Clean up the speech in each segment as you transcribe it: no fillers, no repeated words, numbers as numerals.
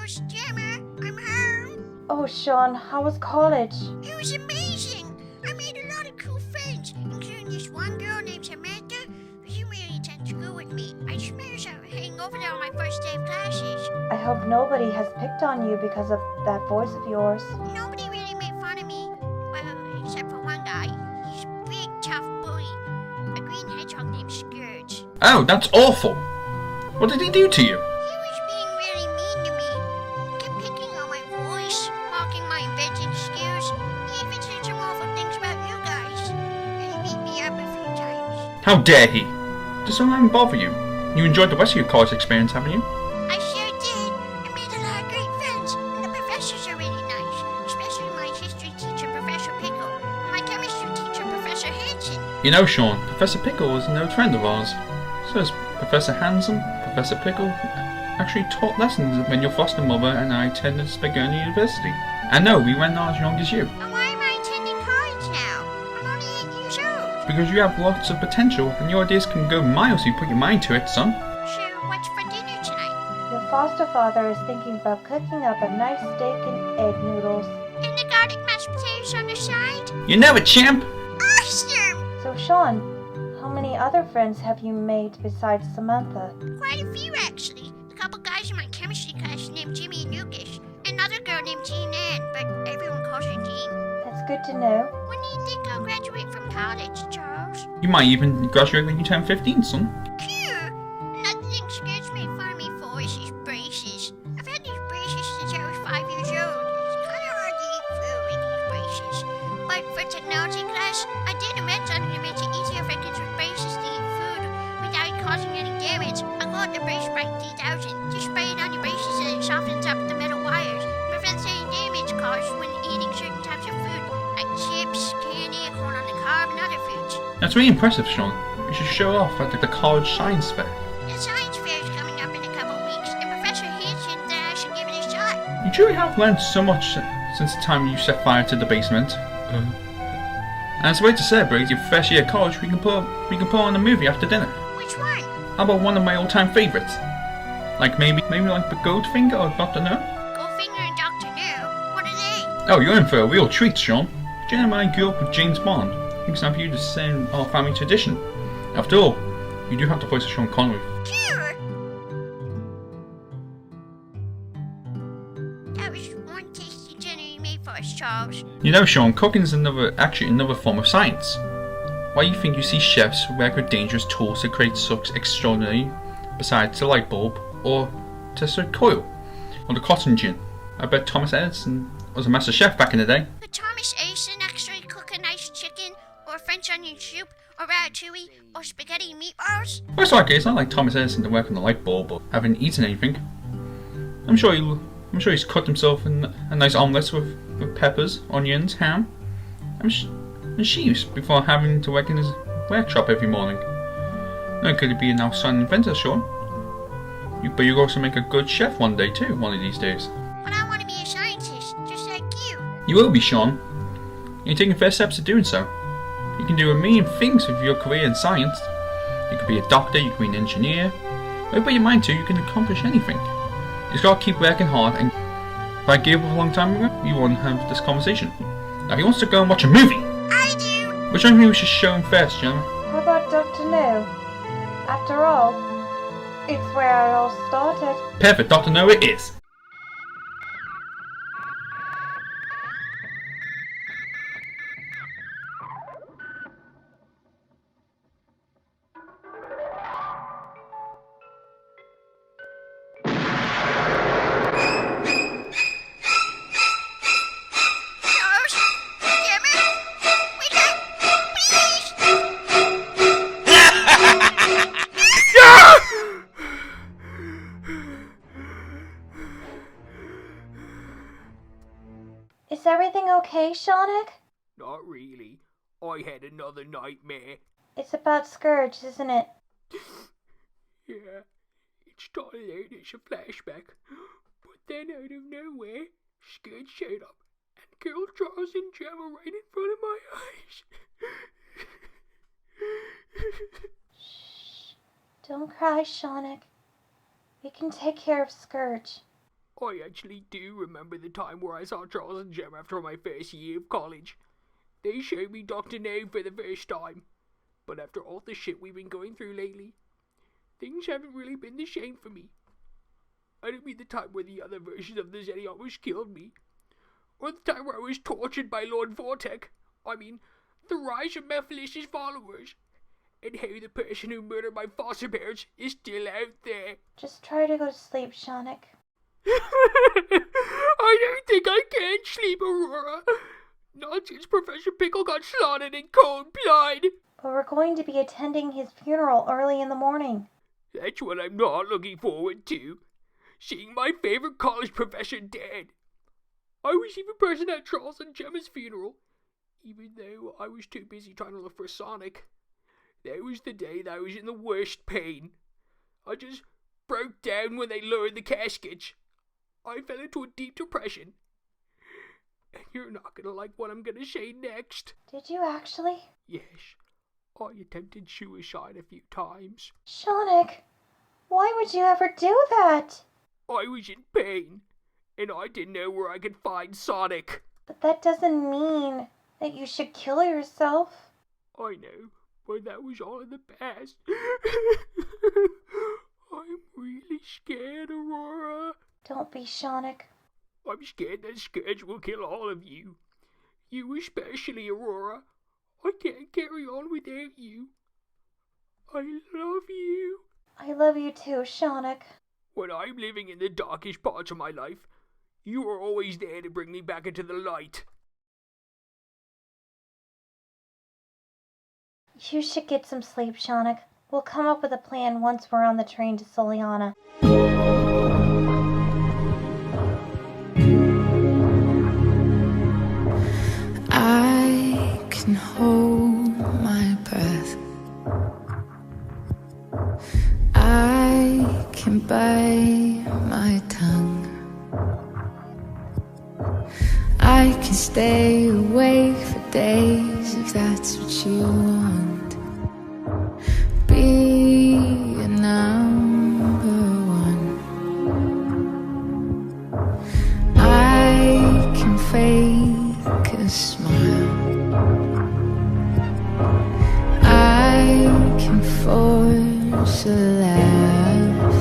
Charles, Gemma, I'm home. Oh, Sean, how was college? It was amazing. I made a lot of cool friends, including this one girl named Samantha. She really tends to go with me. I swear I was hanging over there on my first day of classes. I hope nobody has picked on you because of that voice of yours. Nobody really made fun of me. Well, except for one guy. He's a big, tough bully. A green hedgehog named Scourge. Oh, that's awful. What did he do to you? He was being really mean to me. He kept picking on my voice, mocking my inventing skills. He even said some awful things about you guys. And he beat me up a few times. How dare he? Does someone bother you? You enjoyed the rest of your college experience, haven't you? I sure did. I made a lot of great friends. And the professors are really nice. Especially my history teacher, Professor Pickle. And my chemistry teacher, Professor Hanson. You know, Sean, Professor Pickle is an old friend of ours. So is Professor Hanson. Professor Pickle actually taught lessons when your foster mother and I attended Spaghetti University. And no, we were not as young as you. And why am I attending college now? I'm only 8 years old. Because you have lots of potential and your ideas can go miles if you put your mind to it, son. So, what's for dinner tonight? Your foster father is thinking about cooking up a nice steak and egg noodles. And the garlic mashed potatoes on the side? You know it, champ! Awesome! So, Sean, how many other friends have you made besides Samantha? Quite a few, actually. A couple guys in my chemistry class named Jimmy and Lucas. Another girl named Jean Ann, but everyone calls her Jean. That's good to know. When do you think I'll graduate from college, Charles? You might even graduate when you turn 15, son. Phew! Another thing Scourge made fun of me for is these braces. I've had these braces since I was 5 years old. It's kind of hard to eat food with these braces. But for technology class, I did invent something to make it easier for kids with braces to eat food without causing any damage. I call it the Brace Sprite 3000. Just spray it on your braces and it softens up the metal wires. Prevents any damage caused when eating certain types of food, like chips, candy, corn on the cob, and other foods. That's really impressive, Sean. You should show off at the college science fair. The science fair is coming up in a couple weeks, and Professor Hanson said I should give it a shot. You truly have learned so much since the time you set fire to the basement. And as a way to celebrate your first year at college, we can put on a movie after dinner. Which one? How about one of my all-time favorites? Like maybe like the Goldfinger or Dr. No? Goldfinger and Dr. No? What are they? Oh, you're in for a real treat, Sean. Jen and I grew up with James Bond. Thinks I'm for you to send our family tradition. After all, you do have the voice of Sean Connery. Sure. That was one tasty dinner you made for us, Charles. You know, Sean, cooking is actually another form of science. Why do you think you see chefs work with dangerous tools to create something extraordinary besides the light bulb, or tested coil, or the cotton gin? I bet Thomas Edison was a master chef back in the day. Could Thomas Edison actually cook a nice chicken, or French onion soup, or ratatouille, or spaghetti and meatballs? Most likely, it's not like Thomas Edison to work on the light bulb or having eaten anything. I'm sure he's cooked himself a nice omelette with peppers, onions, ham, and cheese before having to work in his workshop every morning. Now, could he be an outstanding inventor, Sean? But you also make a good chef one day too, one of these days. But I want to be a scientist, just like you. You will be, Sean. You're taking first steps to doing so. You can do a million things with your career in science. You could be a doctor, you could be an engineer. If you put your mind to, you can accomplish anything. You just gotta keep working hard, and if I gave up a long time ago, we wouldn't have this conversation. Now, he wants to go and watch a movie. I do. Which one of you should show him first, Gemma? How about Dr. No? After all, it's where it all started. Perfect, Dr. No it is. Charles? Gemma? Wake up! Please! Is everything okay, Seanic? Not really. I had another nightmare. It's about Scourge, isn't it? Yeah, it started out as a flashback, but then out of nowhere, Scourge showed up and killed Charles and Gemma right in front of my eyes. Shh. Don't cry, Seanic. We can take care of Scourge. I actually do remember the time where I saw Charles and Jem after my first year of college. They showed me Dr. No for the first time. But after all the shit we've been going through lately, things haven't really been the same for me. I don't mean the time where the other versions of the Zeni almost killed me, or the time where I was tortured by Lord Vortek. I mean, the rise of Mephilis's followers, and how the person who murdered my foster parents is still out there. Just try to go to sleep, Seanic. I don't think I can sleep, Aurora. Not since Professor Pickle got slaughtered in cold blood. But we're going to be attending his funeral early in the morning. That's what I'm not looking forward to. Seeing my favorite college professor dead. I was even present at Charles and Gemma's funeral, even though I was too busy trying to look for Sonic. That was the day that I was in the worst pain. I just broke down when they lowered the caskets. I fell into a deep depression. And you're not gonna like what I'm gonna say next. Did you actually? Yes, I attempted suicide a few times. Seanic, why would you ever do that? I was in pain, and I didn't know where I could find Sonic. But that doesn't mean that you should kill yourself. I know, but that was all in the past. I'm really scared, Aurora. Don't be, Seanic. I'm scared that Scourge will kill all of you. You especially, Aurora. I can't carry on without you. I love you. I love you too, Seanic. When I'm living in the darkest parts of my life, you are always there to bring me back into the light. You should get some sleep, Seanic. We'll come up with a plan once we're on the train to Soliana. I can hold my breath. I can bite my tongue. I can stay awake for days if that's what you want. Be a number one. I can fake a smile. I can force a laugh.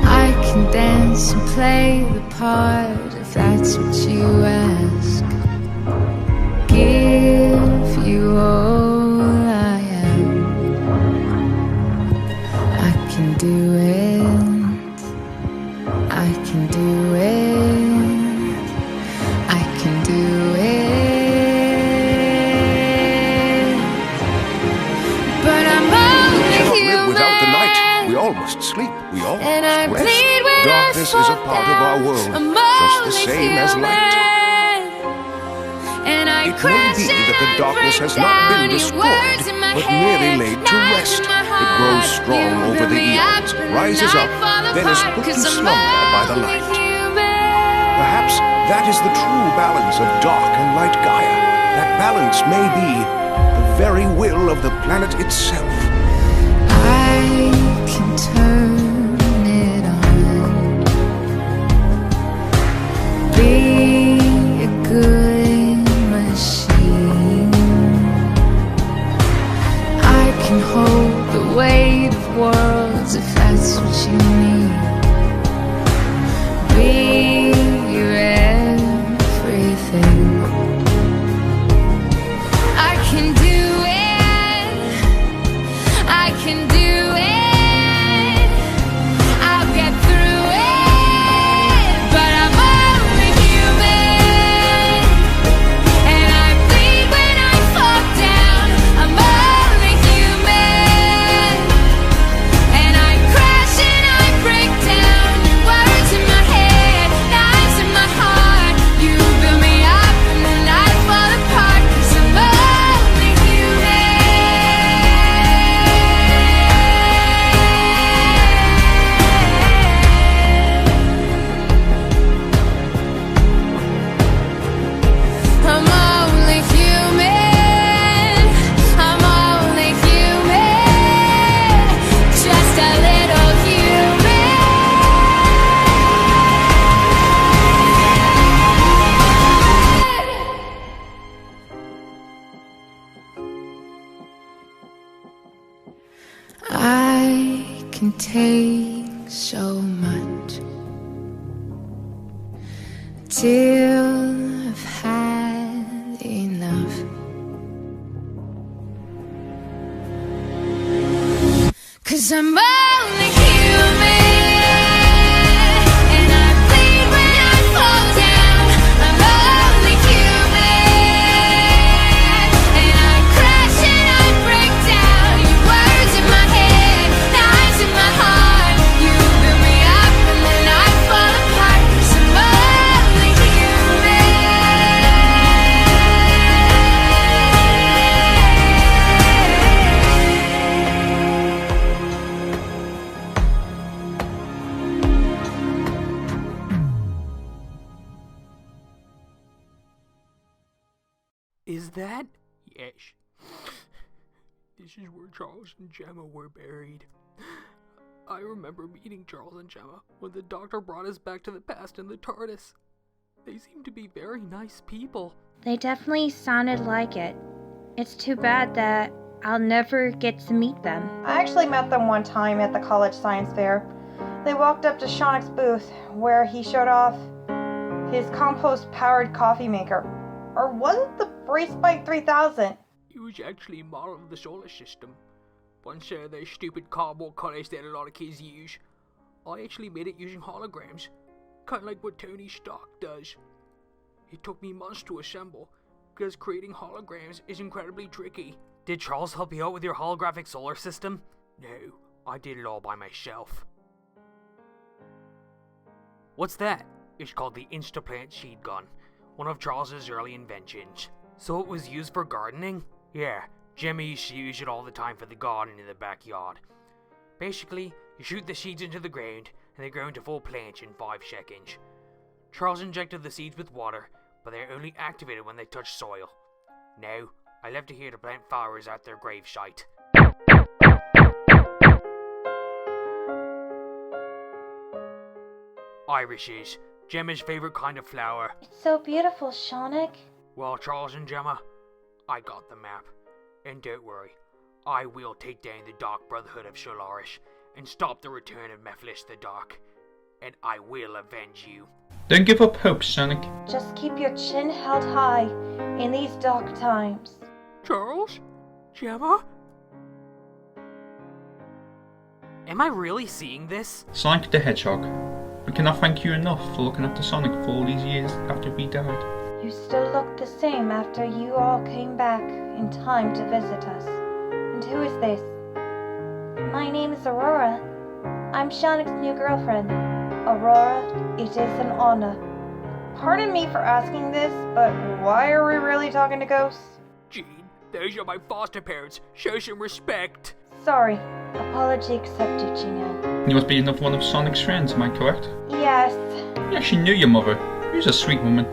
I can dance and play the part if that's what you ask. Give you all I am. I can do it. I can do it. I can do it. But I'm only Cannot human. live without the night. We all must sleep. We all And I must rest. bleed when Darkness I is a fall part of our down. world, I'm just the only same as light. human. And I It may crash be and that the I darkness break has not down. been Your destroyed, words in my but head, merely laid to knives rest. in my It grows heart. strong You over the build me up eons, and rises I up, fall then is apart, put to 'cause I'm slumber by the only light. human. Perhaps that is the true balance of dark and light Gaia. That balance may be the very will of the planet itself. I can turn it on. Be a good machine. I can hold the weight of worlds if that's what you need. Be your everything. I can do it. I can do it. I'll get through it. But I'm only human. And I bleed when I fall down. I'm only human. And I crash and I break down. Words in my head. takes so much till I've had enough. 'Cause I'm only human, and I bleed when I fall down. I'm only human, and I crash and I break down. Your words in my head, knives in my heart. You build me up and then I fall apart. 'Cause I'm only Is that? Yes. This is where Charles and Gemma were buried. I remember meeting Charles and Gemma when the doctor brought us back to the past in the TARDIS. They seemed to be very nice people. They definitely sounded like it. It's too bad that I'll never get to meet them. I actually met them one time at the college science fair. They walked up to Seanic's booth where he showed off his compost-powered coffee maker. Or was it the Spike 3000? It was actually a model of the solar system. Once those stupid cardboard cutters that a lot of kids use. I actually made it using holograms. Kinda like what Tony Stark does. It took me months to assemble, because creating holograms is incredibly tricky. Did Charles help you out with your holographic solar system? No, I did it all by myself. What's that? It's called the Instaplant Seed Gun, one of Charles's early inventions. So it was used for gardening? Yeah, Jimmy used to use it all the time for the garden in the backyard. Basically, you shoot the seeds into the ground, and they grow into full plants in 5 seconds. Charles injected the seeds with water, but they're only activated when they touch soil. Now, I love to hear the plant flowers at their gravesite. Irises, Gemma's favorite kind of flower. It's so beautiful, Seanic. Well, Charles and Gemma, I got the map. And don't worry, I will take down the Dark Brotherhood of Solaris and stop the return of Mephiles the Dark. And I will avenge you. Don't give up hope, Seanic. Just keep your chin held high in these dark times. Charles? Gemma? Am I really seeing this? Sonic the Hedgehog, we cannot thank you enough for looking after Sonic for all these years after we died. You still look the same after you all came back in time to visit us. And who is this? My name is Aurora. I'm Seanic's new girlfriend. Aurora, it is an honor. Pardon me for asking this, but why are we really talking to ghosts? Gene, those are my foster parents. Show some respect. Sorry. Apology accepted, Jeanette. You must be another one of Sonic's friends, am I correct? Yes. You actually knew your mother. She's a sweet woman.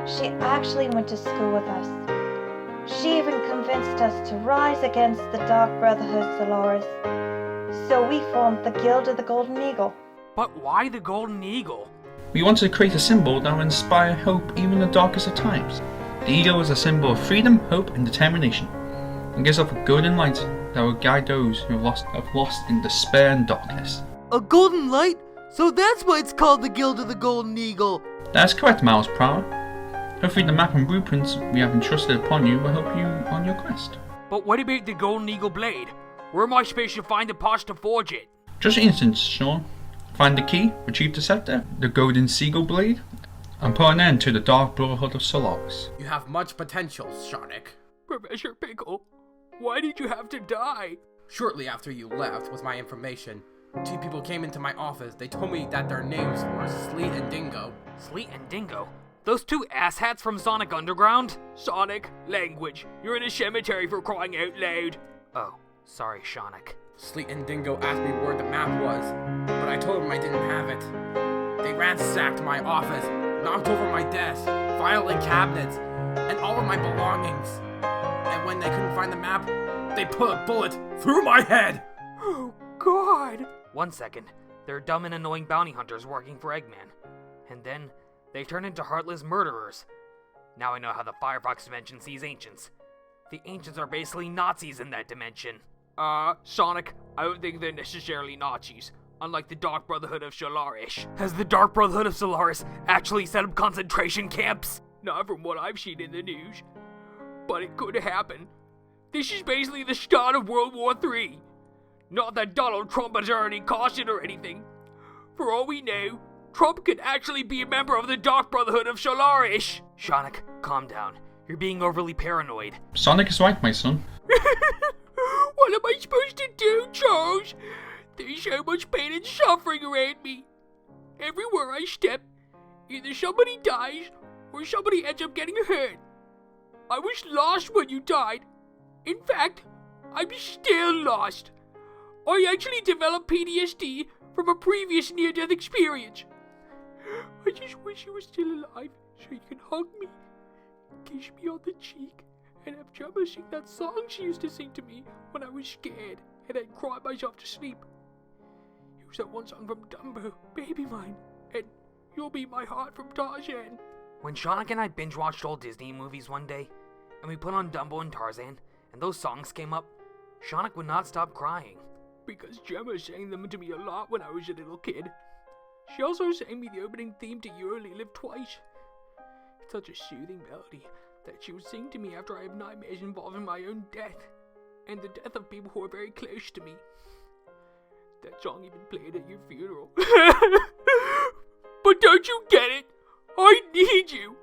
She actually went to school with us. She even convinced us to rise against the Dark Brotherhood Solaris. So we formed the Guild of the Golden Eagle. But why the Golden Eagle? We wanted to create a symbol that would inspire hope even in the darkest of times. The eagle is a symbol of freedom, hope, and determination, and gives off a golden light that will guide those who have lost in despair and darkness. A golden light? So that's why it's called the Guild of the Golden Eagle. That's correct, Miles Prower. Hopefully the map and blueprints we have entrusted upon you will help you on your quest. But what about the Golden Eagle blade? Where am I supposed to find the parts to forge it? Just an instant, Sean. Find the key, retrieve the scepter, the golden seagull blade, and put an end to the Dark Brotherhood of Solaris. You have much potential, Seanic. Professor Pickle, why did you have to die? Shortly after you left with my information, 2 people came into my office. They told me that their names were Sleet and Dingo. Sleet and Dingo? Those 2 asshats from Sonic Underground? Sonic, language. You're in a cemetery for crying out loud. Oh, sorry, Seanic. Sleet and Dingo asked me where the map was, but I told them I didn't have it. They ransacked my office, knocked over my desk, filing cabinets, and all of my belongings. And when they couldn't find the map, they put a bullet through my head! Oh, God! 1 second. They're dumb and annoying bounty hunters working for Eggman. And then, they turn into heartless murderers. Now I know how the Firefox dimension sees ancients. The ancients are basically Nazis in that dimension. Sonic, I don't think they're necessarily Nazis, unlike the Dark Brotherhood of Solaris. Has the Dark Brotherhood of Solaris actually set up concentration camps? Not from what I've seen in the news. But it could happen. This is basically the start of World War III. Not that Donald Trump has already caused it or anything. For all we know, Trump could actually be a member of the Dark Brotherhood of Solaris. Seanic, calm down. You're being overly paranoid. Sonic is right, my son. What am I supposed to do, Charles? There's so much pain and suffering around me. Everywhere I step, either somebody dies or somebody ends up getting hurt. I was lost when you died. In fact, I'm still lost. I actually developed PTSD from a previous near-death experience. I just wish you were still alive so you can hug me, kiss me on the cheek, and have Gemma sing that song she used to sing to me when I was scared and I'd cry myself to sleep. It was that one song from Dumbo, Baby Mine, and You'll Be My Heart from Tarzan. When Seanic and I binge-watched old Disney movies one day, and we put on Dumbo and Tarzan, and those songs came up, Seanic would not stop crying. Because Gemma sang them to me a lot when I was a little kid. She also sang me the opening theme to You Only Live Twice. It's such a soothing melody that she would sing to me after I have nightmares involving my own death, and the death of people who are very close to me. That song even played at your funeral. But don't you get it? I need you.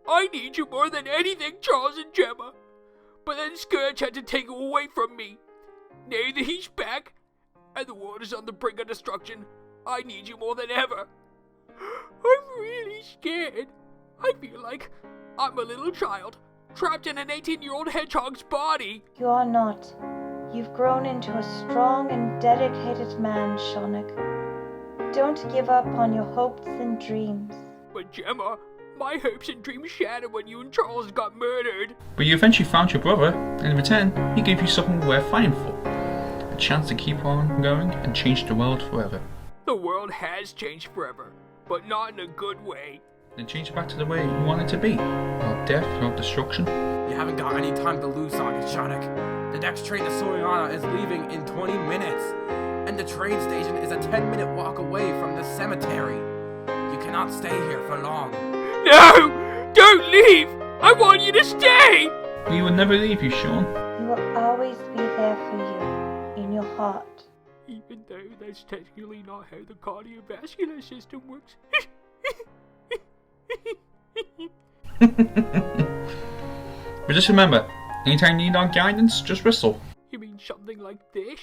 I need you more than anything, Charles and Gemma. But then Scourge had to take him away from me. Now that he's back, and the world is on the brink of destruction, I need you more than ever. I'm really scared. I feel like I'm a little child, trapped in an 18-year-old hedgehog's body. You are not. You've grown into a strong and dedicated man, Seanic. Don't give up on your hopes and dreams. But Gemma, my hopes and dreams shattered when you and Charles got murdered. But you eventually found your brother, and in return, he gave you something worth fighting for. A chance to keep on going and change the world forever. The world has changed forever, but not in a good way. Then change it back to the way you want it to be. Not death, not destruction. You haven't got any time to lose on it, Seanic. The next train to Soliana is leaving in 20 minutes, and the train station is a 10-minute walk away from the cemetery. You cannot stay here for long. No! Don't leave! I want you to stay! We will never leave you, Sean. We will always be there for you, in your heart. Even though that's technically not how the cardiovascular system works. But just remember, anytime you need our guidance, just whistle. You mean something like this?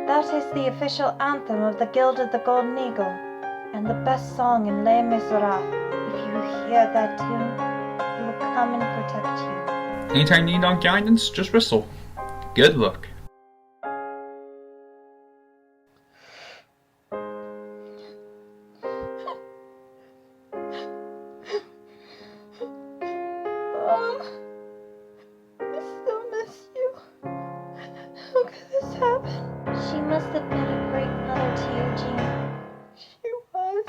That is the official anthem of the Guild of the Golden Eagle, and the best song in Les Miserables. If you hear that tune, we will come and protect you. Anytime you need our guidance, just whistle. Good luck. I still miss you. How could this happen? She must have been a great mother to you, Jean. She was.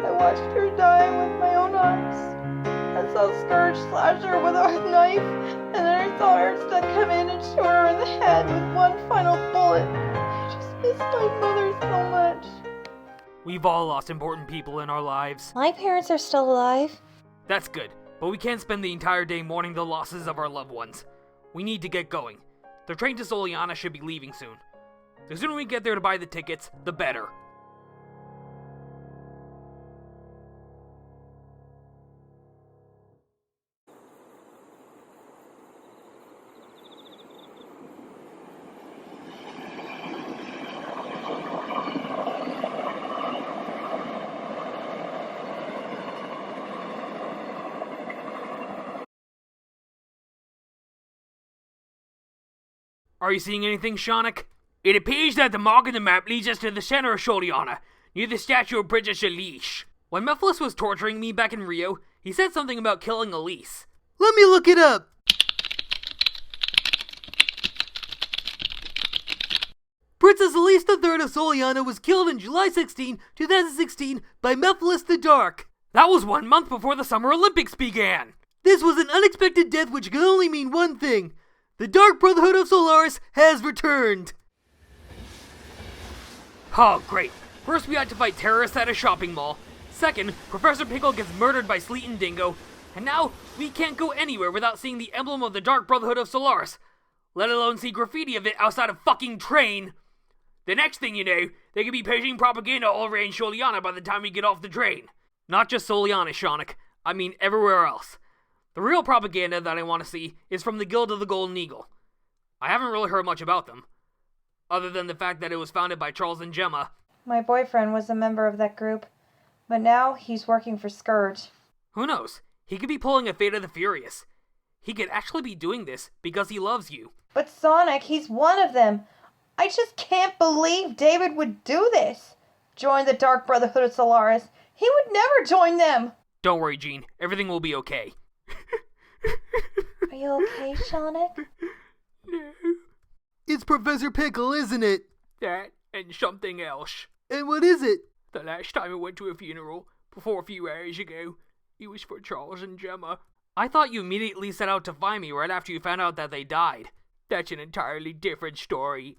I watched her die with my own eyes. I saw Scourge slash her with a knife, and then I saw Ernst come in and shoot her in the head with one final bullet. I just miss my mother so much. We've all lost important people in our lives. My parents are still alive. That's good, but we can't spend the entire day mourning the losses of our loved ones. We need to get going. The train to Soliana should be leaving soon. The sooner we get there to buy the tickets, the better. Are you seeing anything, Seanic? It appears that the mark on the map leads us to the center of Sholiana, near the statue of Princess Elise. When Mephiles was torturing me back in Rio, he said something about killing Elise. Let me look it up! Princess Elise III of Soliana was killed on July 16, 2016 by Mephiles the Dark. That was 1 month before the Summer Olympics began. This was an unexpected death which can only mean one thing. The Dark Brotherhood of Solaris has returned. Oh, great. First, we had to fight terrorists at a shopping mall. Second, Professor Pickle gets murdered by Sleet and Dingo. And now, we can't go anywhere without seeing the emblem of the Dark Brotherhood of Solaris, let alone see graffiti of it outside a fucking train. The next thing you know, they could be posting propaganda all around Sholiana by the time we get off the train. Not just Soliana, Seanic. I mean everywhere else. The real propaganda that I want to see is from the Guild of the Golden Eagle. I haven't really heard much about them, other than the fact that it was founded by Charles and Gemma. My boyfriend was a member of that group, but now he's working for Scourge. Who knows? He could be pulling a Fate of the Furious. He could actually be doing this because he loves you. But Sonic, he's one of them. I just can't believe David would do this. Join the Dark Brotherhood of Solaris. He would never join them. Don't worry, Jean. Everything will be okay. Are you okay, Seanic? No. It's Professor Pickle, isn't it? That and something else. And what is it? The last time I went to a funeral, before a few hours ago, it was for Charles and Gemma. I thought you immediately set out to find me right after you found out that they died. That's an entirely different story.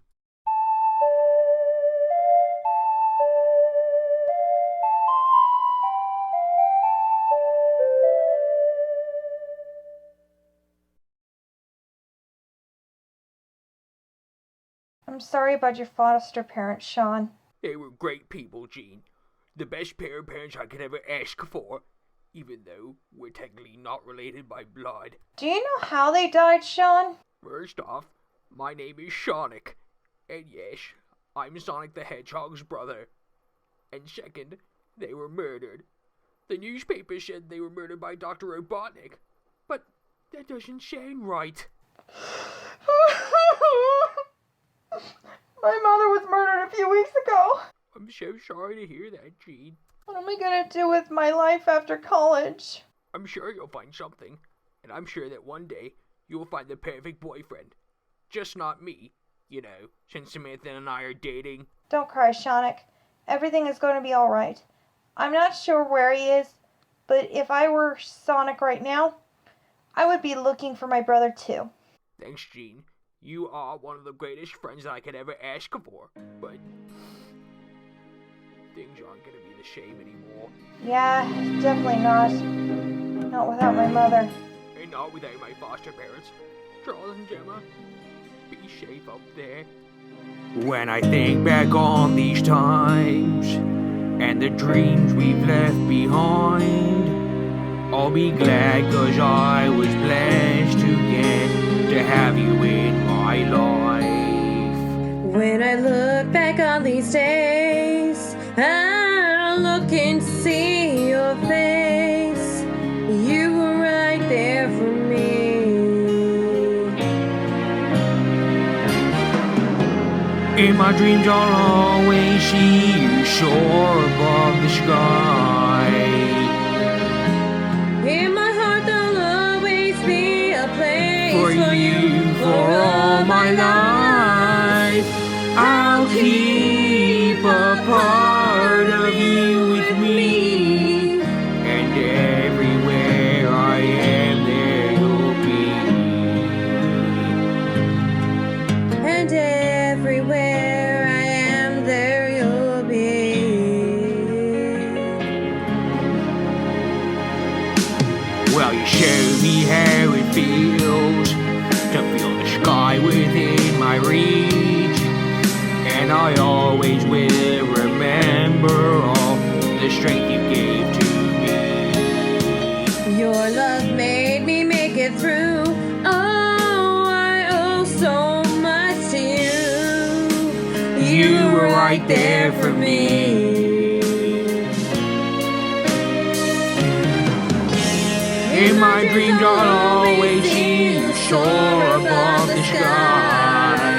I'm sorry about your foster parents, Sean. They were great people, Jean. The best pair of parents I could ever ask for, even though we're technically not related by blood. Do you know how they died, Sean? First off, my name is Seanic, and yes, I'm Sonic the Hedgehog's brother. And second, they were murdered. The newspaper said they were murdered by Dr. Robotnik, but that doesn't sound right. My mother was murdered a few weeks ago. I'm so sorry to hear that, Jean. What am I gonna do with my life after college? I'm sure you'll find something, and I'm sure that one day you'll find the perfect boyfriend. Just not me, you know, since Samantha and I are dating. Don't cry, Seanic. Everything is going to be alright. I'm not sure where he is, but if I were Sonic right now, I would be looking for my brother too. Thanks, Jean. You are one of the greatest friends that I could ever ask for, but things aren't going to be the same anymore. Yeah, definitely not. Not without my mother. And not without my foster parents, Charles and Gemma. Be safe up there. When I think back on these times and the dreams we've left behind, I'll be glad 'cause I was blessed to get to have you in my life. When I look back on these days, I look and see your face. You were right there for me. In my dreams I'll always see you soar above the sky. In my heart there'll always be a place For you, for all my life, I'll keep a part of you with me. And everywhere I am, there you'll be. And everywhere I am, there you'll be. Well, you showed me how it feels to feel the sky within my reach. And I always will remember all the strength you gave to me. Your love made me make it through. Oh, I owe so much to you. You were right there for me. In my dreams I'll always see you soar above the sky.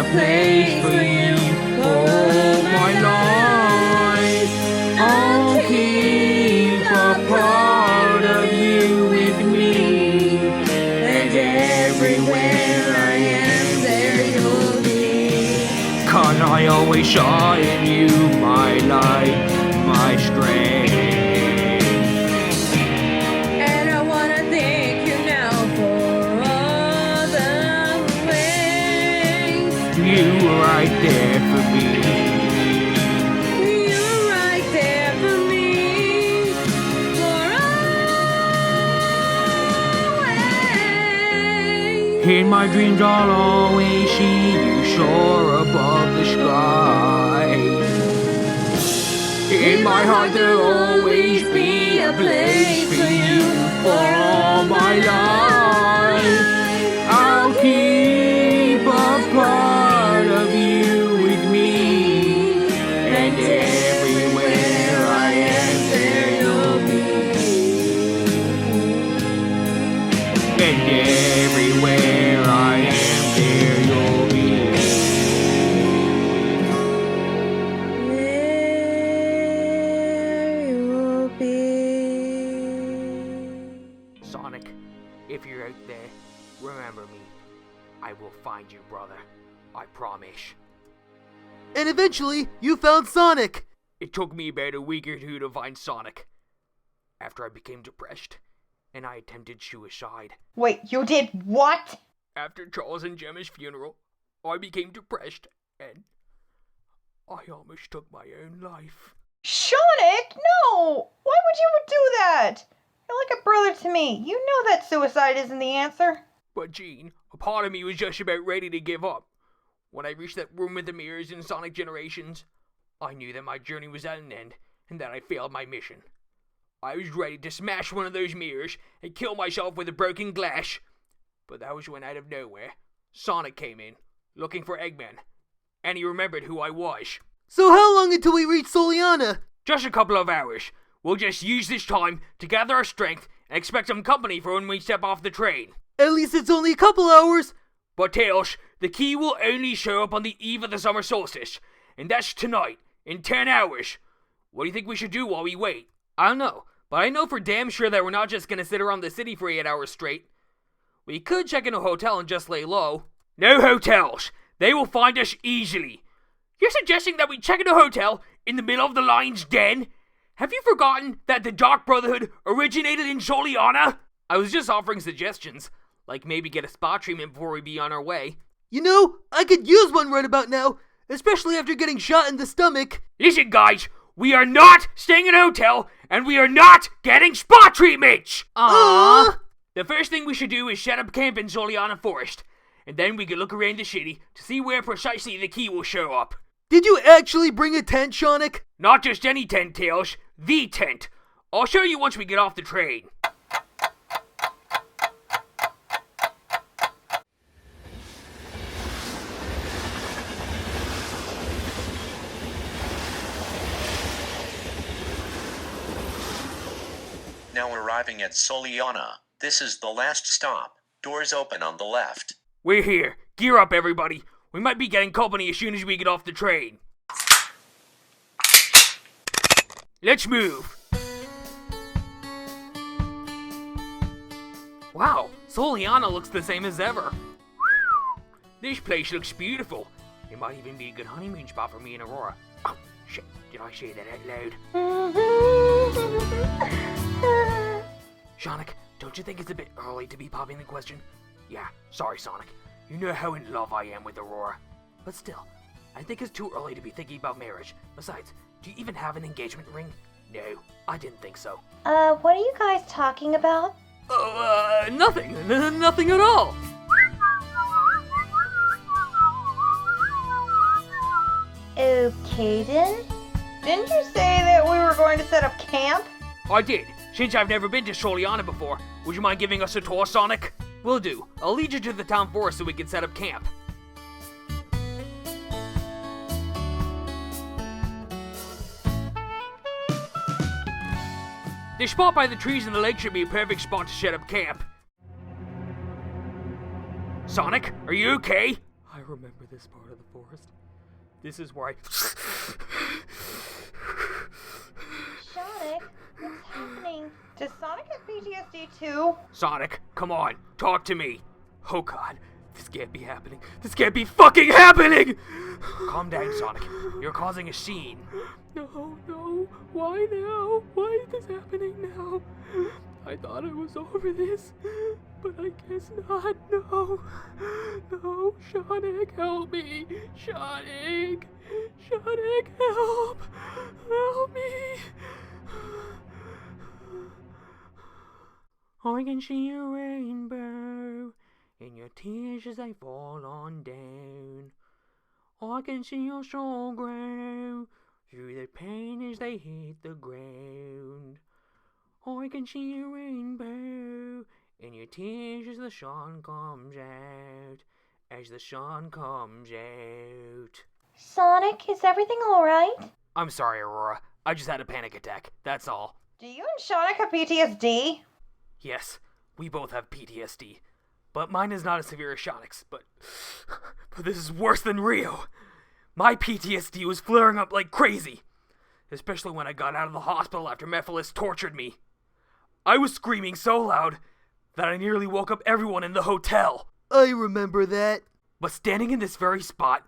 a place for you for all my life. I'll keep a part of you with me, and everywhere I am, there you'll be. 'Cause I always saw in you my light, my strength. And I wanna thank you now for all the ways. You were right there for me. You're right there for me. For always. In my dreams I'll always see you soar above the sky. In my heart there'll always be a place for you for all my life. I'll keep a part of you with me, and everywhere I am, there you'll be. And everywhere I am, there you'll be. There you'll be. Sonic, if you're out there, remember me. I will find you, brother. I promise. And eventually, you found Sonic. It took me about a week or two to find Sonic. After I became depressed, and I attempted suicide. Wait, you did what? After Charles and Gemma's funeral, I became depressed, and I almost took my own life. Seanic, no! Why would you do that? You're like a brother to me. You know that suicide isn't the answer. But Gene, a part of me was just about ready to give up. When I reached that room with the mirrors in Sonic Generations, I knew that my journey was at an end, and that I failed my mission. I was ready to smash one of those mirrors and kill myself with a broken glass. But that was when, out of nowhere, Sonic came in, looking for Eggman. And he remembered who I was. So how long until we reach Soliana? Just a couple of hours. We'll just use this time to gather our strength and expect some company for when we step off the train. At least it's only a couple hours. But Tails, the key will only show up on the eve of the summer solstice. And that's tonight, in 10 hours. What do you think we should do while we wait? I don't know, but I know for damn sure that we're not just gonna sit around the city for 8 hours straight. We could check in a hotel and just lay low. No hotels! They will find us easily. You're suggesting that we check in a hotel in the middle of the lion's den? Have you forgotten that the Dark Brotherhood originated in Soliana? I was just offering suggestions, like maybe get a spa treatment before we be on our way. You know, I could use one right about now, especially after getting shot in the stomach. Listen guys, we are not staying in a hotel, and we are not getting spa treatments! The first thing we should do is set up camp in Soliana Forest, and then we can look around the city to see where precisely the key will show up. Did you actually bring a tent, Seanic? Not just any tent, Tails. The tent. I'll show you once we get off the train. Now arriving at Soliana. This is the last stop. Doors open on the left. We're here. Gear up, everybody. We might be getting company as soon as we get off the train. Let's move. Wow, Soliana looks the same as ever. This place looks beautiful. It might even be a good honeymoon spot for me and Aurora. Oh, shit. Did I say that out loud? Sonic, don't you think it's a bit early to be popping the question? Yeah, sorry, Sonic. You know how in love I am with Aurora. But still, I think it's too early to be thinking about marriage. Besides, do you even have an engagement ring? No, I didn't think so. What are you guys talking about? Nothing. Nothing at all. Okay then. Didn't you say that we were going to set up camp? I did. Since I've never been to Soliana before, would you mind giving us a tour, Sonic? Will do. I'll lead you to the town forest so we can set up camp. The spot by the trees in the lake should be a perfect spot to set up camp. Sonic, are you okay? I remember this part of the forest. This is where I... Sonic, what's happening? Does Sonic have PTSD too? Sonic, come on, talk to me. Oh god, this can't be happening. This can't be fucking happening! Calm down, Sonic. You're causing a scene. No, why now? Why is this happening now? I thought I was over this, but I guess not. No, Seanic, help me. Seanic, help me. I can see a rainbow in your tears as they fall on down. I can see your soul grow through the pain as they hit the ground. I can see a rainbow in your tears as the sun comes out. As the sun comes out. Sonic, is everything alright? I'm sorry, Aurora. I just had a panic attack. That's all. Do you and Sonic have PTSD? Yes, we both have PTSD. But mine is not as severe as Sonic's, but this is worse than Rio. My PTSD was flaring up like crazy. Especially when I got out of the hospital after Mephiles tortured me. I was screaming so loud that I nearly woke up everyone in the hotel. I remember that. But standing in this very spot,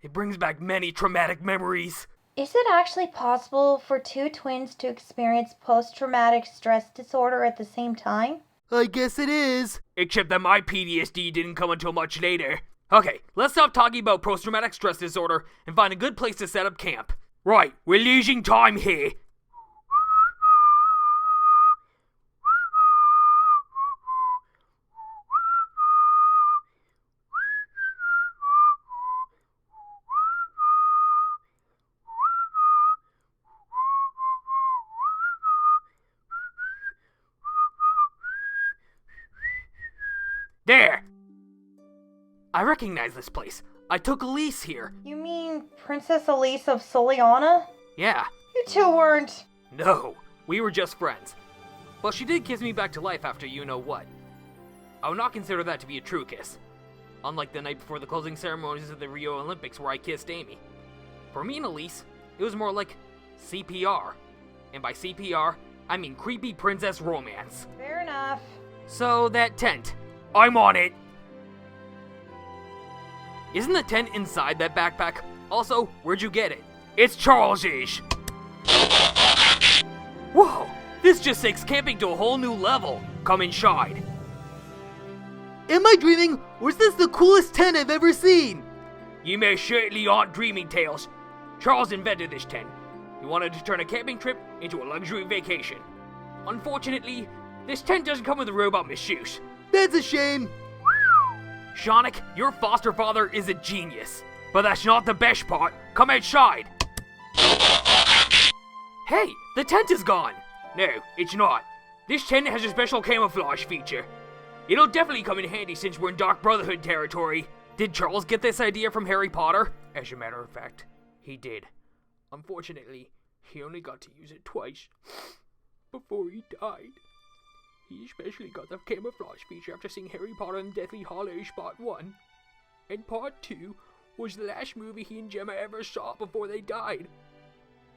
it brings back many traumatic memories. Is it actually possible for two twins to experience post-traumatic stress disorder at the same time? I guess it is. Except that my PTSD didn't come until much later. Okay, let's stop talking about post-traumatic stress disorder and find a good place to set up camp. Right, we're losing time here. There! I recognize this place. I took Elise here. You mean Princess Elise of Soliana? Yeah. You two weren't. No, we were just friends. But she did kiss me back to life after you know what. I would not consider that to be a true kiss. Unlike the night before the closing ceremonies of the Rio Olympics where I kissed Amy. For me and Elise, it was more like CPR. And by CPR, I mean creepy princess romance. Fair enough. So, that tent. I'm on it! Isn't the tent inside that backpack? Also, where'd you get it? It's Charles's! Whoa! This just takes camping to a whole new level. Come inside. Am I dreaming, or is this the coolest tent I've ever seen? You most certainly aren't dreaming, Tails. Charles invented this tent. He wanted to turn a camping trip into a luxury vacation. Unfortunately, this tent doesn't come with a robot masseuse. That's a shame. Seanic, your foster father is a genius. But that's not the best part. Come outside. Hey, the tent is gone. No, it's not. This tent has a special camouflage feature. It'll definitely come in handy since we're in Dark Brotherhood territory. Did Charles get this idea from Harry Potter? As a matter of fact, he did. Unfortunately, he only got to use it twice before he died. He especially got the camouflage feature after seeing Harry Potter and Deathly Hallows Part 1. And Part 2 was the last movie he and Gemma ever saw before they died.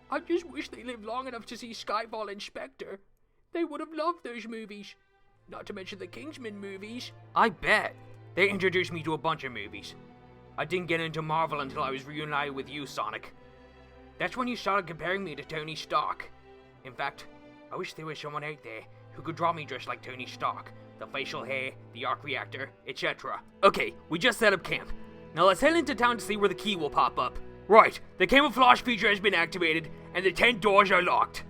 I just wish they lived long enough to see Skyfall and Spectre. They would have loved those movies. Not to mention the Kingsman movies. I bet. They introduced me to a bunch of movies. I didn't get into Marvel until I was reunited with you, Sonic. That's when you started comparing me to Tony Stark. In fact, I wish there was someone out there who could draw me dressed like Tony Stark. The facial hair, the arc reactor, etc. Okay, we just set up camp. Now let's head into town to see where the key will pop up. Right, the camouflage feature has been activated, and the tent doors are locked.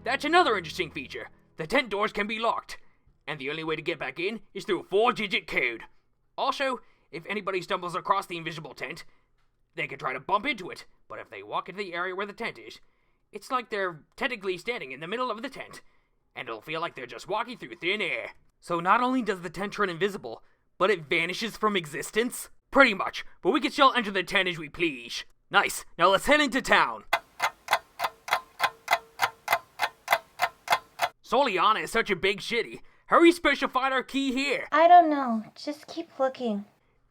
That's another interesting feature. The tent doors can be locked, and the only way to get back in is through a 4-digit code. Also, if anybody stumbles across the invisible tent, they can try to bump into it, but if they walk into the area where the tent is, it's like they're technically standing in the middle of the tent, and it'll feel like they're just walking through thin air. So not only does the tent turn invisible, but it vanishes from existence? Pretty much, but we can still enter the tent as we please. Nice, now let's head into town. Soliana is such a big city. How are we supposed to find our key here? I don't know. Just keep looking.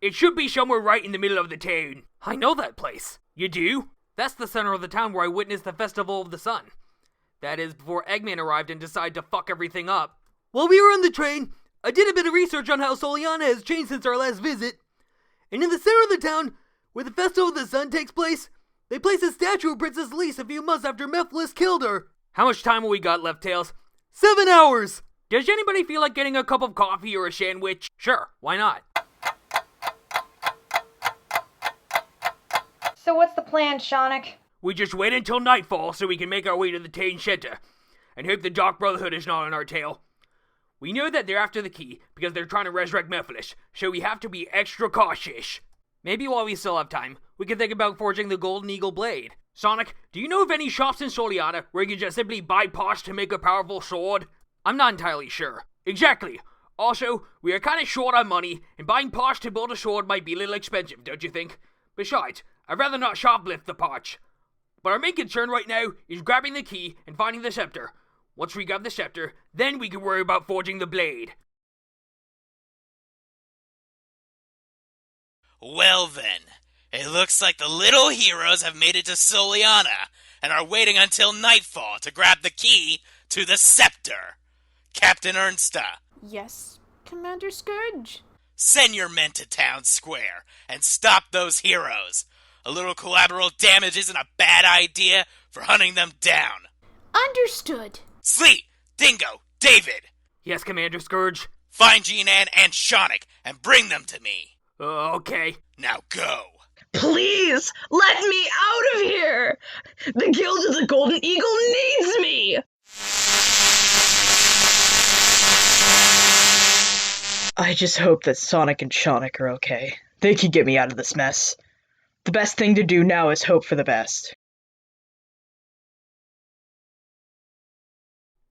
It should be somewhere right in the middle of the town. I know that place. You do? That's the center of the town where I witnessed the Festival of the Sun. That is before Eggman arrived and decided to fuck everything up. While we were on the train, I did a bit of research on how Soliana has changed since our last visit. And in the center of the town, where the Festival of the Sun takes place, they placed a statue of Princess Elise a few months after Mephiles killed her. How much time have we got left, Tails? 7 hours! Does anybody feel like getting a cup of coffee or a sandwich? Sure, why not? So what's the plan, Seanic? We just wait until nightfall so we can make our way to the town center, and hope the Dark Brotherhood is not on our tail. We know that they're after the key because they're trying to resurrect Mephiles, so we have to be extra cautious. Maybe while we still have time, we can think about forging the Golden Eagle Blade. Sonic, do you know of any shops in Soliana where you can just simply buy parts to make a powerful sword? I'm not entirely sure. Exactly. Also, we are kind of short on money, and buying parts to build a sword might be a little expensive, don't you think? Besides, I'd rather not shoplift the parts. But our main concern right now is grabbing the key and finding the scepter. Once we grab the scepter, then we can worry about forging the blade. Well then, it looks like the little heroes have made it to Soliana and are waiting until nightfall to grab the key to the scepter. Captain Ernsta. Yes, Commander Scourge. Send your men to town square and stop those heroes. A little collateral damage isn't a bad idea for hunting them down. Understood. Sleet, Dingo, David. Yes, Commander Scourge. Find Jean-Ann and Seanic and bring them to me. Okay. Now go. Please, let me out of here! The Guild of the Golden Eagle needs me! I just hope that Sonic and Seanic are okay. They can get me out of this mess. The best thing to do now is hope for the best.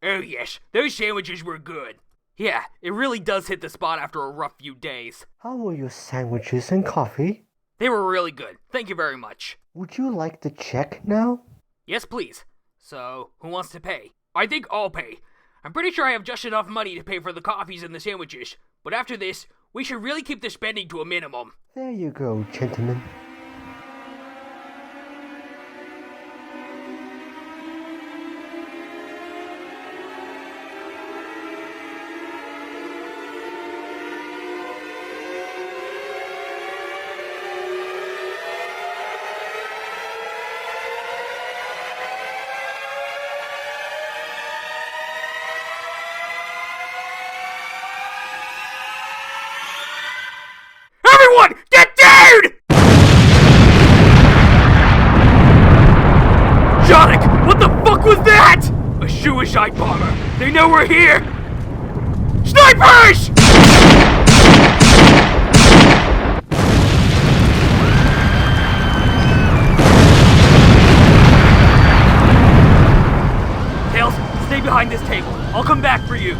Oh yes, those sandwiches were good. Yeah, it really does hit the spot after a rough few days. How were your sandwiches and coffee? They were really good. Thank you very much. Would you like the check now? Yes, please. So, who wants to pay? I think I'll pay. I'm pretty sure I have just enough money to pay for the coffees and the sandwiches. But after this, we should really keep the spending to a minimum. There you go, gentlemen. Everyone, get down! Seanic, what the fuck was that? A suicide bomber. They know we're here. Snipers! Tails, stay behind this table. I'll come back for you.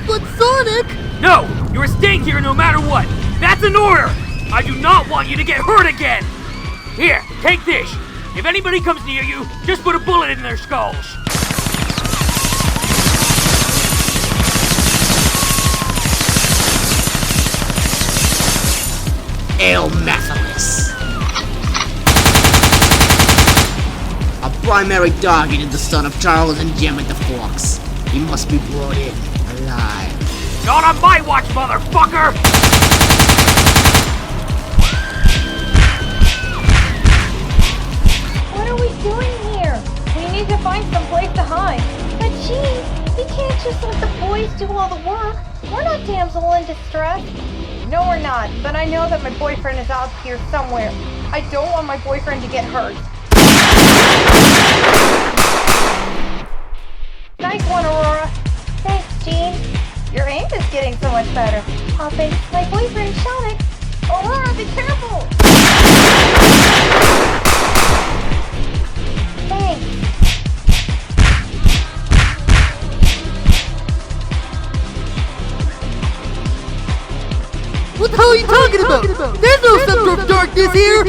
But Sonic! No, you're staying here no matter what. That's an order! I do not want you to get hurt again! Here, take this. If anybody comes near you, just put a bullet in their skulls. El Mephiles. A primary target is the son of Charles and Jemmy the Fox. He must be brought in alive. Not on my watch, motherfucker! What are we doing here? We need to find some place to hide. But geez, we can't just let the boys do all the work. We're not damsel in distress. No, we're not, but I know that my boyfriend is out here somewhere. I don't want my boyfriend to get hurt. Nice one, Aurora. Thanks, Jean. Your aim is getting so much better. Poppy, my boyfriend Seanic. Aurora, be careful! Thanks. What the hell are you talking about? There's no scepter of darkness here!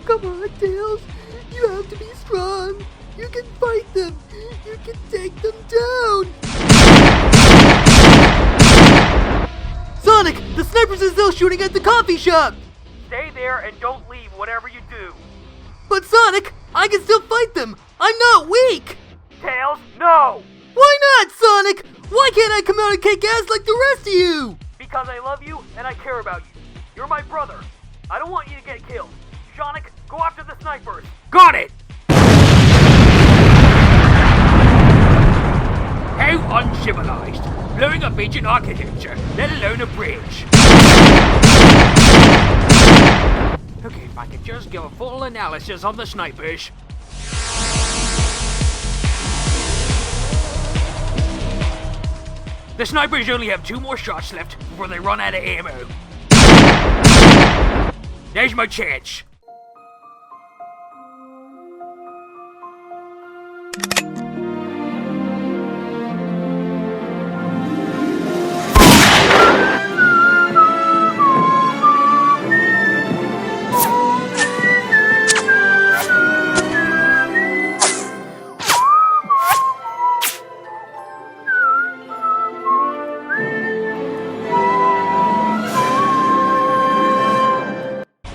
Come on, Tails. You have to be strong. You can fight them! You can take them down! Sonic! The snipers are still shooting at the coffee shop! Stay there and don't leave whatever you do. But Sonic, I can still fight them! I'm not weak! Tails, no! Why not, Sonic? Why can't I come out and kick ass like the rest of you? Because I love you and I care about you. You're my brother. I don't want you to get killed. Seanic, go after the snipers. Got it! How uncivilized. Blowing up ancient architecture, let alone a bridge. Okay, if I could just give a full analysis on the snipers. The snipers only have 2 more shots left before they run out of ammo. There's my chance.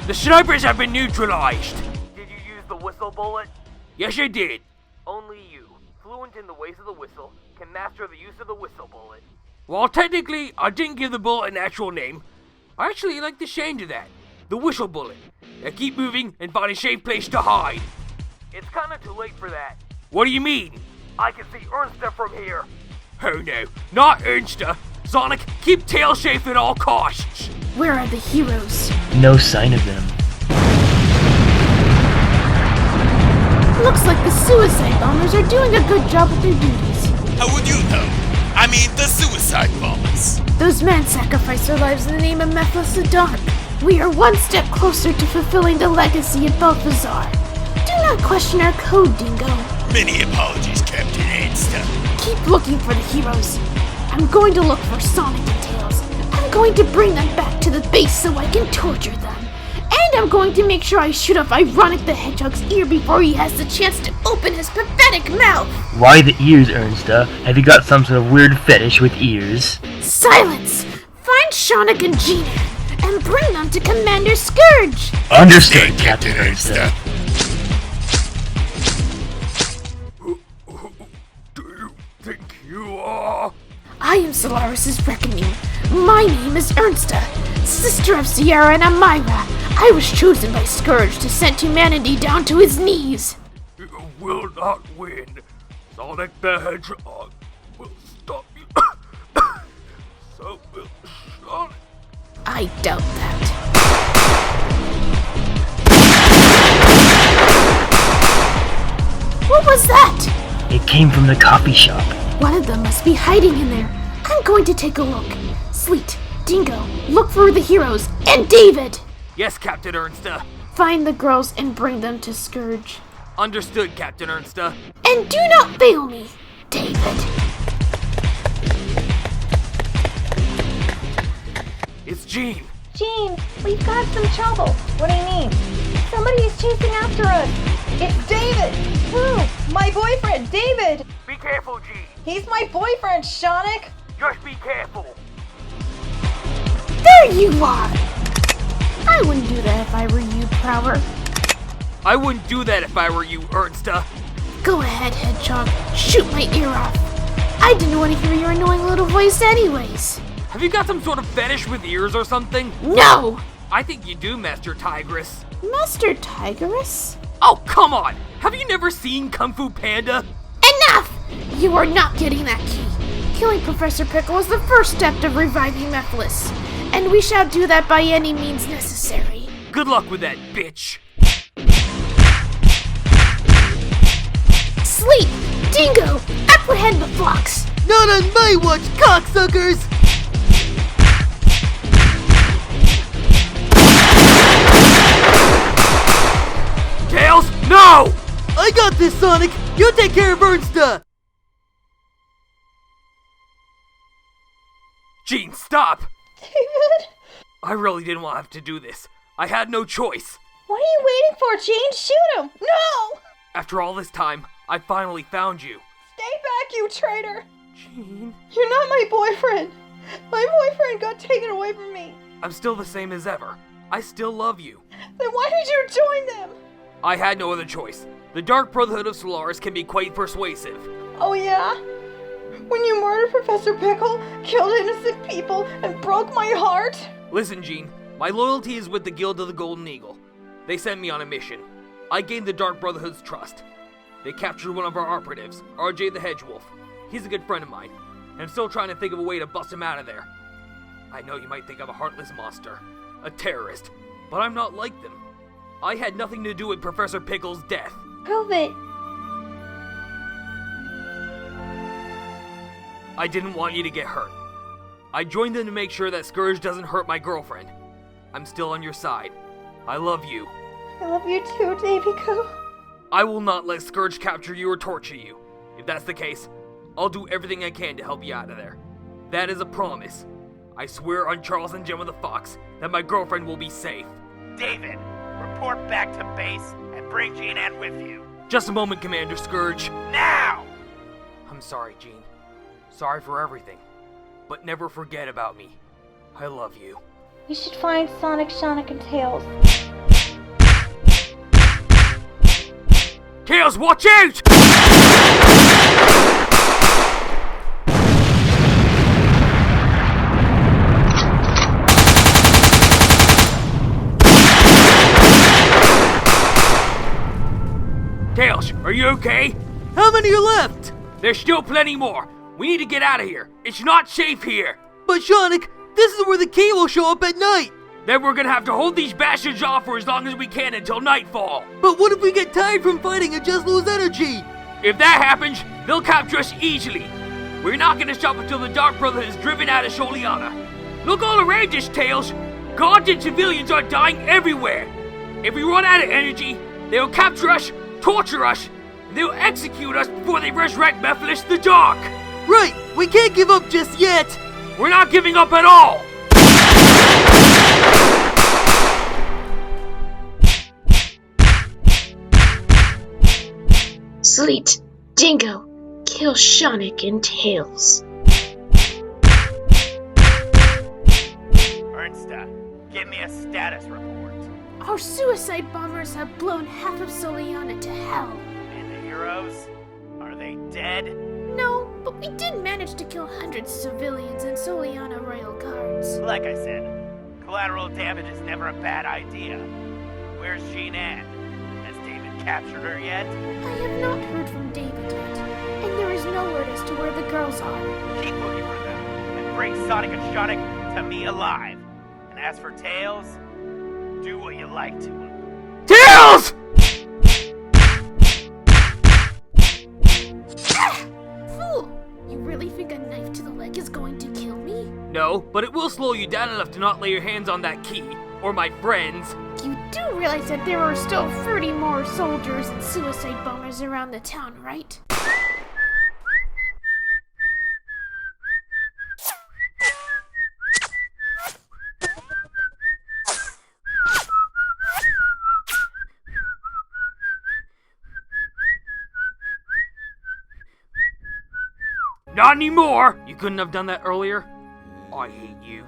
The snipers have been neutralized. Did you use the whistle bullet? Yes, I did. Only you, fluent in the ways of the whistle, can master the use of the whistle bullet. Well, technically, I didn't give the bullet an actual name. I actually like the change of that. The whistle bullet. Now keep moving and find a safe place to hide. It's kinda too late for that. What do you mean? I can see Ernsta from here. Oh no, not Ernsta. Sonic, keep Tails safe at all costs. Where are the heroes? No sign of them. Looks like the suicide bombers are doing a good job with their duties. How would you know? I mean, the suicide bombers. Those men sacrificed their lives in the name of Mephiles the Dark. We are one step closer to fulfilling the legacy of Balthazar. Do not question our code, Dingo. Many apologies, Captain Ernsta. Keep looking for the heroes. I'm going to look for Sonic and Tails. I'm going to bring them back to the base so I can torture them. And I'm going to make sure I shoot off Ironic the Hedgehog's ear before he has the chance to open his pathetic mouth. Why the ears, Ernsta? Have you got some sort of weird fetish with ears? Silence! Find Seanic and Gina and bring them to Commander Scourge. Understood, Captain Ernsta. Think you are? I am Solaris's reckoning. My name is Ernsta, sister of Sierra and Amira. I was chosen by Scourge to send humanity down to his knees. You will not win. Sonic the Hedgehog will stop you. So will Sonic. I doubt that. What was that? It came from the coffee shop. One of them must be hiding in there. I'm going to take a look. Sleet, Dingo, look for the heroes, and David! Yes, Captain Ernsta. Find the girls and bring them to Scourge. Understood, Captain Ernsta. And do not fail me, David. It's Jean. Jean, we've got some trouble. What do you mean? Somebody is chasing after us. It's David. Who? My boyfriend, David. Be careful, Jean. He's my boyfriend, Seanic. Just be careful. There you are. I wouldn't do that if I were you, Prowler. I wouldn't do that if I were you, Ernsta. Go ahead, Hedgehog. Shoot my ear off. I didn't want to hear your annoying little voice anyways. Have you got some sort of fetish with ears or something? No! I think you do, Master Tigress. Master Tigress? Oh, come on! Have you never seen Kung Fu Panda? Enough! You are not getting that key. Killing Professor Pickle was the first step to reviving Mephiles, and we shall do that by any means necessary. Good luck with that, bitch. Sleep! Dingo! Apprehend the fox! Not on my watch, cocksuckers! Tails, no! I got this, Sonic! You take care of Ernsta! Jean, stop! David? I really didn't want to have to do this. I had no choice. What are you waiting for, Jean? Shoot him! No! After all this time, I finally found you. Stay back, you traitor! Jean? You're not my boyfriend! My boyfriend got taken away from me! I'm still the same as ever. I still love you. Then why did you join them? I had no other choice. The Dark Brotherhood of Solaris can be quite persuasive. Oh yeah? When you murdered Professor Pickle, killed innocent people, and broke my heart? Listen, Jean, my loyalty is with the Guild of the Golden Eagle. They sent me on a mission. I gained the Dark Brotherhood's trust. They captured one of our operatives, RJ the Hedgewolf. He's a good friend of mine, and I'm still trying to think of a way to bust him out of there. I know you might think I'm a heartless monster, a terrorist, but I'm not like them. I had nothing to do with Professor Pickle's death. Prove it. I didn't want you to get hurt. I joined them to make sure that Scourge doesn't hurt my girlfriend. I'm still on your side. I love you. I love you too, Davy-Coo. I will not let Scourge capture you or torture you. If that's the case, I'll do everything I can to help you out of there. That is a promise. I swear on Charles and Gemma the Fox that my girlfriend will be safe. David, report back to base and bring Jean Ann with you. Just a moment, Commander Scourge. Now! I'm sorry, Jean. Sorry for everything. But never forget about me. I love you. We should find Sonic, Seanic, and Tails. Tails, watch out! Tails, are you okay? How many are left? There's still plenty more. We need to get out of here. It's not safe here. But Seanic, this is where the key will show up at night. Then we're gonna have to hold these bastards off for as long as we can until nightfall. But what if we get tired from fighting and just lose energy? If that happens, they'll capture us easily. We're not gonna stop until the Dark Brotherhood is driven out of Soliana. Look all around us, Tails. Guards and civilians are dying everywhere. If we run out of energy, they'll capture us, torture us, and they'll execute us before they resurrect Mephiles the Dark. Right, we can't give up just yet. We're not giving up at all. Sleet, Dingo, kill Seanic and Tails. Ernsta, give me a status report. Our suicide bombers have blown half of Soliana to hell. And the heroes? Are they dead? No, but we did manage to kill hundreds of civilians and Soliana Royal Guards. Like I said, collateral damage is never a bad idea. Where's Jean Ann? Has David captured her yet? I have not heard from David yet, and there is no word as to where the girls are. Keep looking for them, and bring Sonic and Seanic to me alive. And as for Tails, do what you like to him. Tails! Fool! You really think a knife to the leg is going to kill me? No, but it will slow you down enough to not lay your hands on that key, or my friends. You do realize that there are still 30 more soldiers and suicide bombers around the town, right? Not anymore! You couldn't have done that earlier? I hate you.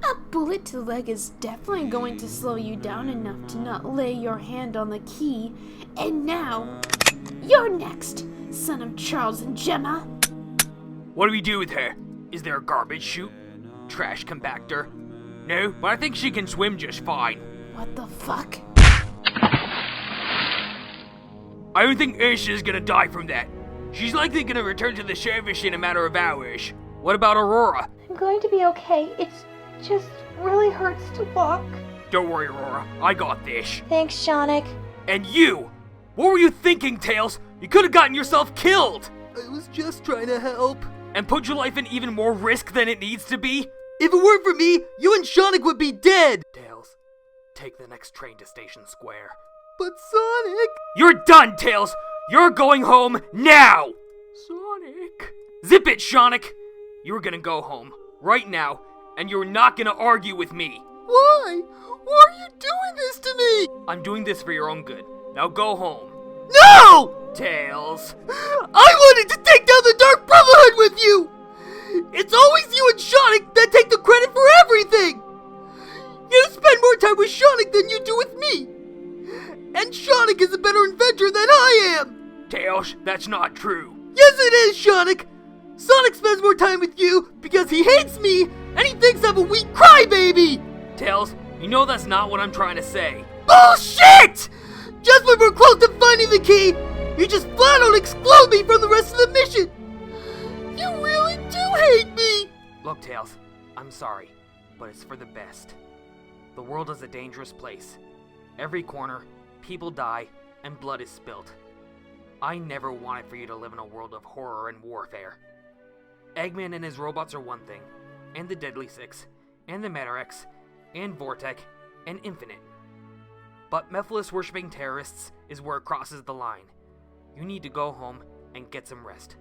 A bullet to the leg is definitely going to slow you down enough to not lay your hand on the key. And now, you're next, son of Charles and Gemma. What do we do with her? Is there a garbage chute? Trash compactor? No, but I think she can swim just fine. What the fuck? I don't think Ursula's gonna die from that. She's likely gonna return to the service in a matter of hours. What about Aurora? I'm going to be okay. It just really hurts to walk. Don't worry, Aurora. I got this. Thanks, Seanic. And you! What were you thinking, Tails? You could have gotten yourself killed! I was just trying to help. And put your life in even more risk than it needs to be? If it weren't for me, you and Seanic would be dead! Tails, take the next train to Station Square. But Sonic! You're done, Tails! You're going home now! Sonic... Zip it, Seanic! You're gonna go home, right now, and you're not gonna argue with me. Why? Why are you doing this to me? I'm doing this for your own good. Now go home. No! Tails. I wanted to take down the Dark Brotherhood with you! It's always you and Seanic that take the credit for everything! You spend more time with Seanic than you do with me! And Seanic is a better inventor than I am! Tails, that's not true. Yes it is, Seanic! Sonic spends more time with you because he hates me and he thinks I'm a weak crybaby! Tails, you know that's not what I'm trying to say. Bullshit! Just when we're close to finding the key, you just flat out exclude me from the rest of the mission! You really do hate me! Look, Tails, I'm sorry, but it's for the best. The world is a dangerous place. Every corner, people die, and blood is spilled. I never wanted for you to live in a world of horror and warfare. Eggman and his robots are one thing, and the Deadly Six, and the Metarex, and Vortec, and Infinite. But Mephiles-worshipping terrorists is where it crosses the line. You need to go home and get some rest.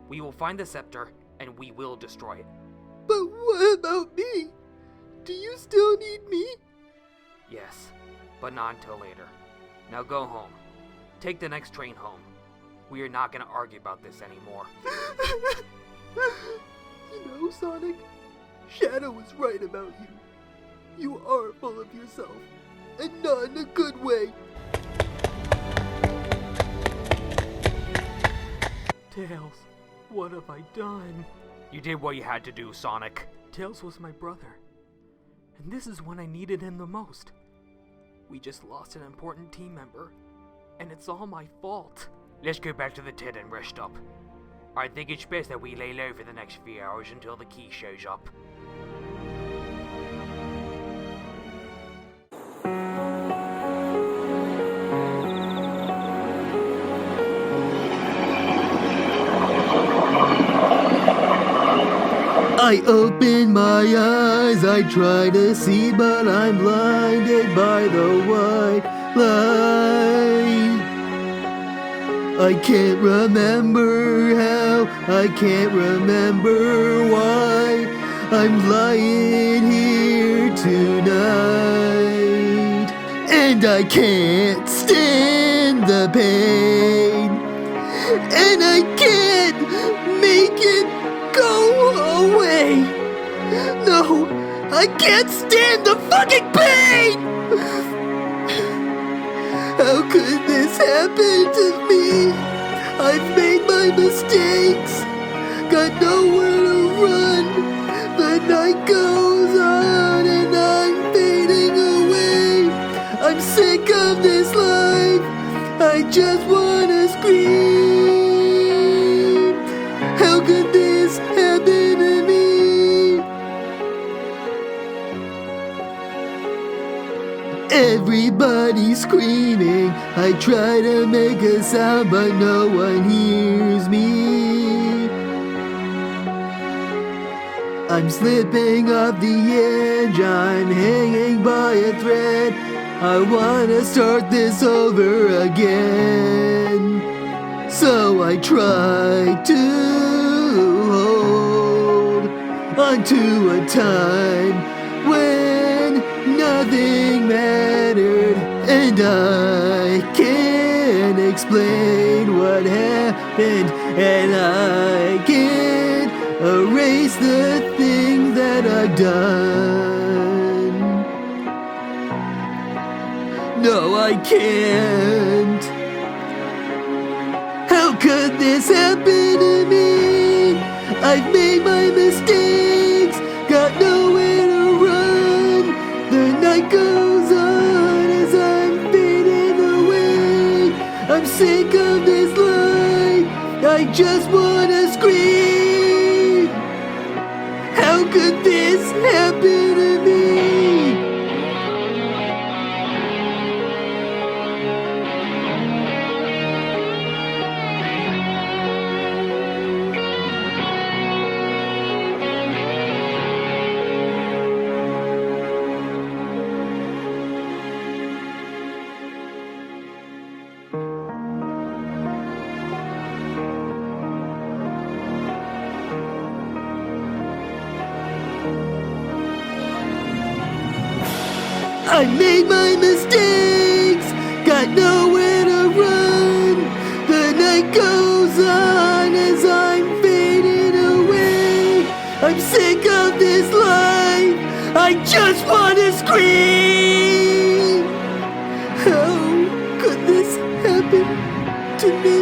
We will find the scepter, and we will destroy it. But what about me? Do you still need me? Yes, but not until later. Now go home. Take the next train home. We are not going to argue about this anymore. You know, Sonic, Shadow was right about you. You are full of yourself, and not in a good way. Tails, what have I done? You did what you had to do, Sonic. Tails was my brother, and this is when I needed him the most. We just lost an important team member, and it's all my fault. Let's go back to the tent and rest up. I think it's best that we lay low for the next few hours until the key shows up. I open my eyes, I try to see, but I'm blinded by the white light. I can't remember how, I can't remember why I'm lying here tonight. And I can't stand the pain, and I can't make it go away. No, I can't stand the fucking pain! How could this happen to me? I've made my mistakes, got nowhere to run. The night goes on and I'm fading away. I'm sick of this life, I just wanna scream. How could this happen to me? Everybody's screaming, I try to make a sound but no one hears me. I'm slipping off the edge, I'm hanging by a thread. I wanna start this over again. So I try to hold onto a time when nothing mattered, and I can't explain what happened, and I can't erase the things that I've done. No, I can't. How could this happen to me? I've made my mistakes, got nowhere to run. The night goes on as I'm fading away. I'm sick of this life, I just wanna scream. How could this happen to me? I made my mistakes, got nowhere to run. The night goes on as I'm fading away. I'm sick of this life, I just wanna scream. How could this happen to me?